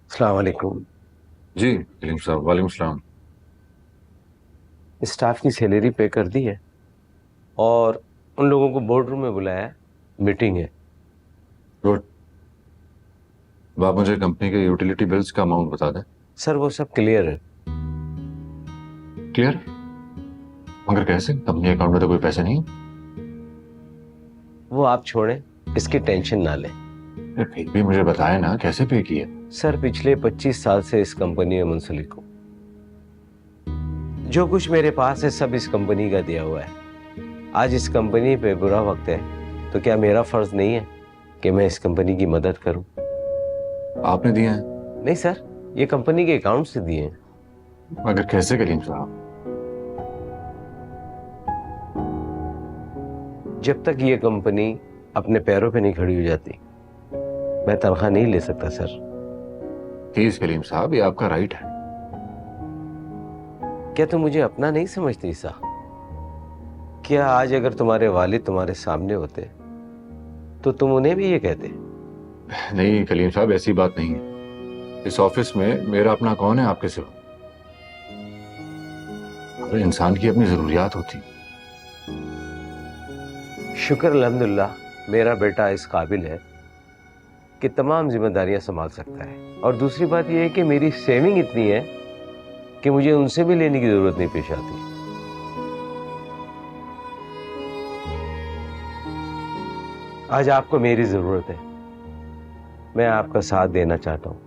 अस्सलाम वालेकुम। जी कलीम साहब, वालेकुम सलाम। स्टाफ की सैलरी पे कर दी है और उन लोगों को बोर्ड रूम में बुलाया है, मीटिंग है। गुड। अब आप मुझे कंपनी के यूटिलिटी बिल्स का अमाउंट बता दें। सर वो सब क्लियर है। क्लियर? मगर कैसे? कंपनी अकाउंट में तो कोई पैसे नहीं। वो आप छोड़ें, इसकी टेंशन ना लें। फिर भी मुझे बताएं ना, कैसे पे किए? सर पिछले 25 साल से इस कंपनी में मुंसलिक हूँ। जो कुछ मेरे पास है सब इस कंपनी का दिया हुआ है। आज इस कंपनी पे बुरा वक्त है तो क्या मेरा फर्ज नहीं है कि मैं इस कंपनी की मदद करूं? आपने दिए हैं? नहीं सर, ये कंपनी के अकाउंट से दिए हैं। मगर कैसे कलीम साहब? जब तक ये कंपनी अपने पैरों पे नहीं खड़ी हो जाती मैं तनख्वाह नहीं ले सकता सर। प्लीज कलीम साहब, ये आपका राइट है। क्या तुम मुझे अपना नहीं समझते ईसा? क्या आज अगर तुम्हारे वालिद तुम्हारे सामने होते तो तुम उन्हें भी ये कहते? नहीं कलीम साहब, ऐसी बात नहीं है। इस ऑफिस में मेरा अपना कौन है आपके सिवा? हर इंसान की अपनी जरूरियात होती। शुक्र अल्हम्दुलिल्लाह मेरा बेटा इस काबिल है कि तमाम जिम्मेदारियां संभाल सकता है। और दूसरी बात यह है कि मेरी सेविंग इतनी है कि मुझे उनसे भी लेने की जरूरत नहीं पेश आती। आज आपको मेरी जरूरत है, मैं आपका साथ देना चाहता हूं।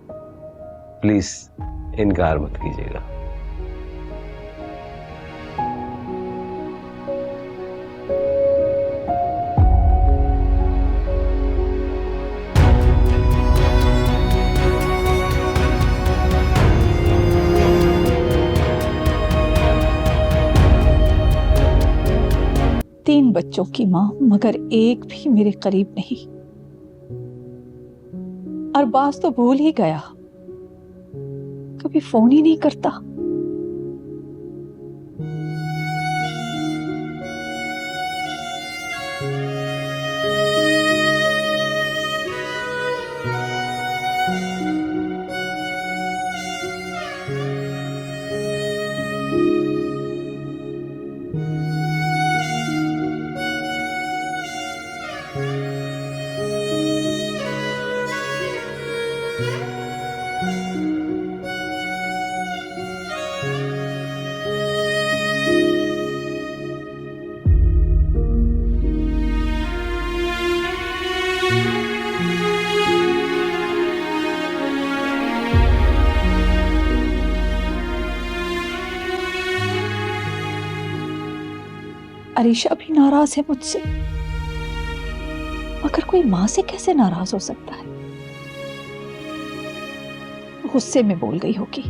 प्लीज इनकार मत कीजिएगा। 3 बच्चों की माँ, मगर एक भी मेरे करीब नहीं। अरबाज तो भूल ही गया, कभी फोन ही नहीं करता। अरीशा भी नाराज है मुझसे, मगर कोई माँ से कैसे नाराज हो सकता है? गुस्से में बोल गई होगी।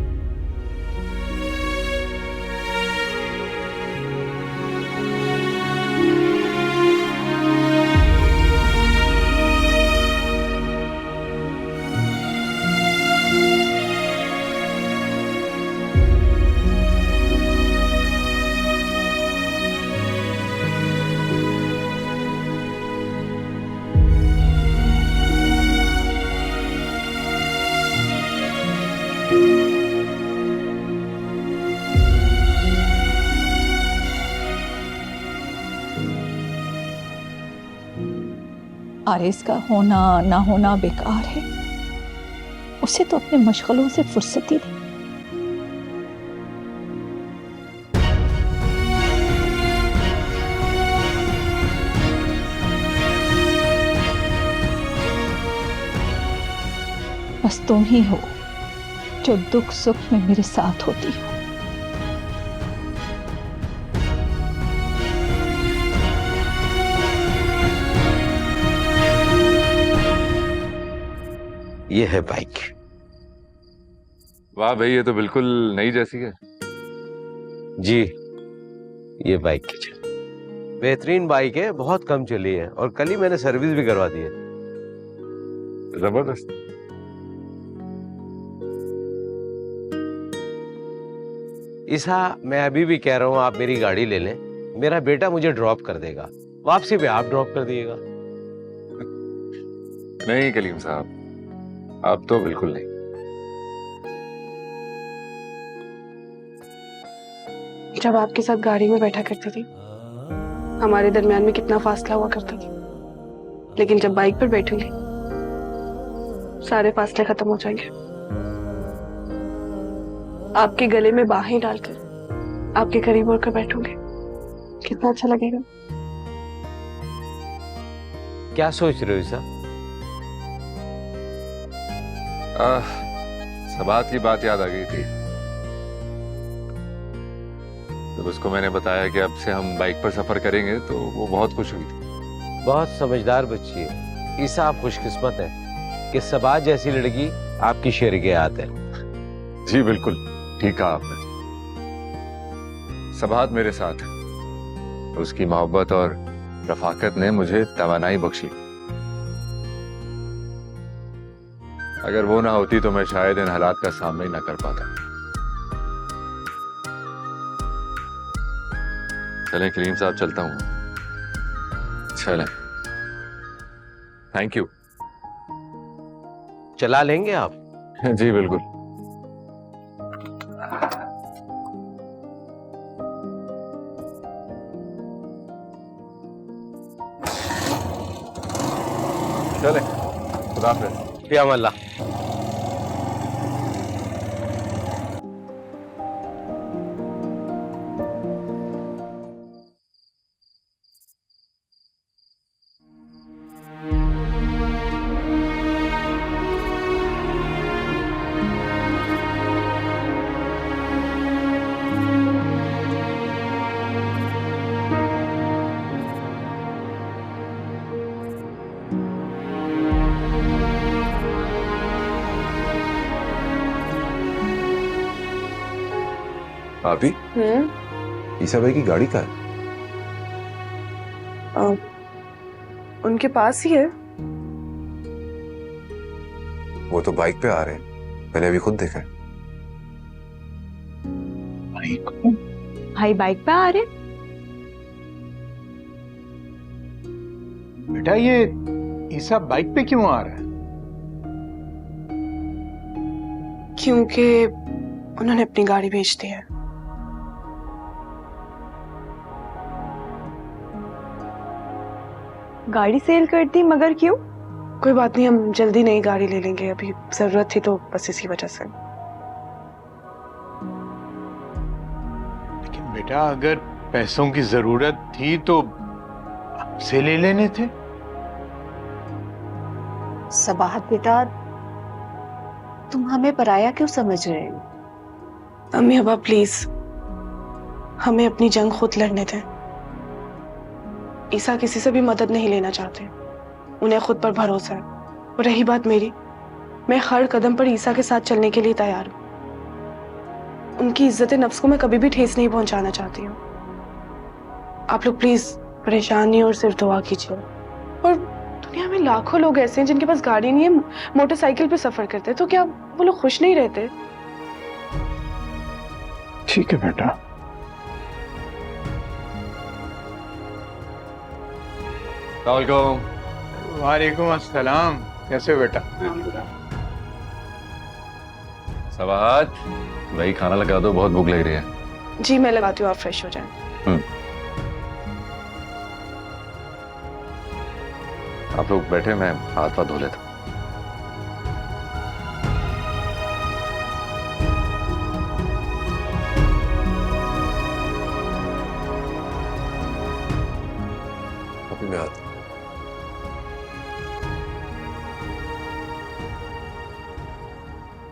आरिस का होना ना होना बेकार है, उसे तो अपने मशगलों से फुर्सत ही नहीं। बस तुम ही हो जो दुख सुख में मेरे साथ होती हो। ये है बाइक। वाह भाई, ये तो बिल्कुल नई जैसी है। जी, ये बाइक की चल बेहतरीन बाइक है, बहुत कम चली है और कल ही मैंने सर्विस भी करवा दी है। जबरदस्त। ईसा, मैं अभी भी कह रहा हूँ आप मेरी गाड़ी ले लें, मेरा बेटा मुझे ड्रॉप कर देगा, वापसी पे आप ड्रॉप कर दिएगा। नहीं कलीम साहब, आप तो बिल्कुल नहीं। जब आपके साथ गाड़ी में बैठा करती थी, हमारे दरमियान में कितना फासला हुआ करता था, लेकिन जब बाइक पर बैठूंगी सारे फासले खत्म हो जाएंगे। आपके गले में बाहें डालकर आपके करीब होकर बैठूंगी, कितना अच्छा लगेगा। क्या सोच रहे हो ईसा? सबात की बात याद आ गई थी। जब उसको मैंने बताया कि अब से हम बाइक पर सफर करेंगे तो वो बहुत खुश हुई थी। बहुत समझदार बच्ची है ईसा, आप खुशकिस्मत है कि सबात जैसी लड़की आपकी शरीक-ए-हाथ है। जी बिल्कुल ठीक कहा आपने। सबात मेरे साथ है, उसकी मोहब्बत और रफाकत ने मुझे तवानाई बख्शी। अगर वो ना होती तो मैं शायद इन हालात का सामना ही ना कर पाता। चलें करीम साहब, चलता हूं। चलें। Thank you. चला लेंगे आप? जी बिल्कुल। चलें, खुदा हाफिज़। फी अमानिल्लाह। भाभी, ईसा भाई की गाड़ी कहाँ है? उनके पास ही है। वो तो बाइक पे आ रहे हैं, मैंने अभी खुद देखा है। भाई बाइक पे आ रहे? बेटा ये ईसा बाइक पे क्यों आ रहा है? क्योंकि उन्होंने अपनी गाड़ी बेच दी है। गाड़ी सेल कर दी, मगर क्यों? कोई बात नहीं, हम जल्दी नई गाड़ी ले लेंगे, अभी जरूरत थी तो बस इसी वजह से। लेकिन बेटा अगर पैसों की जरूरत थी तो हमसे ले लेने थे। सबाहत बेटा, तुम हमें पराया क्यों समझ रहे हो? अम्मी अब्बा प्लीज, हमें अपनी जंग खुद लड़ने दें। ईसा किसी से भी मदद नहीं लेना चाहते, उन्हें खुद पर भरोसा है। और रही बात मेरी, मैं हर कदम पर ईसा के साथ चलने के लिए तैयार हूँ। उनकी इज्जत नफ्स को मैं कभी भी ठेस नहीं पहुंचाना चाहती हूँ। आप लोग प्लीज परेशान नहीं और सिर्फ दुआ कीजिए। और दुनिया में लाखों लोग ऐसे हैं जिनके पास गाड़ी नहीं है, मोटरसाइकिल पे सफर करते हैं, तो क्या वो लोग खुश नहीं रहते? ठीक है बेटा। वालेकुम अस्सलाम। कैसे हो बेटा? सबात, भाई खाना लगा दो, बहुत भूख लग रही है। जी मैं लगाती हूँ, आप फ्रेश हो जाएं। आप लोग बैठे, मैं हाथ पाथ धो लेता हूं। अभी मैं आता हूं।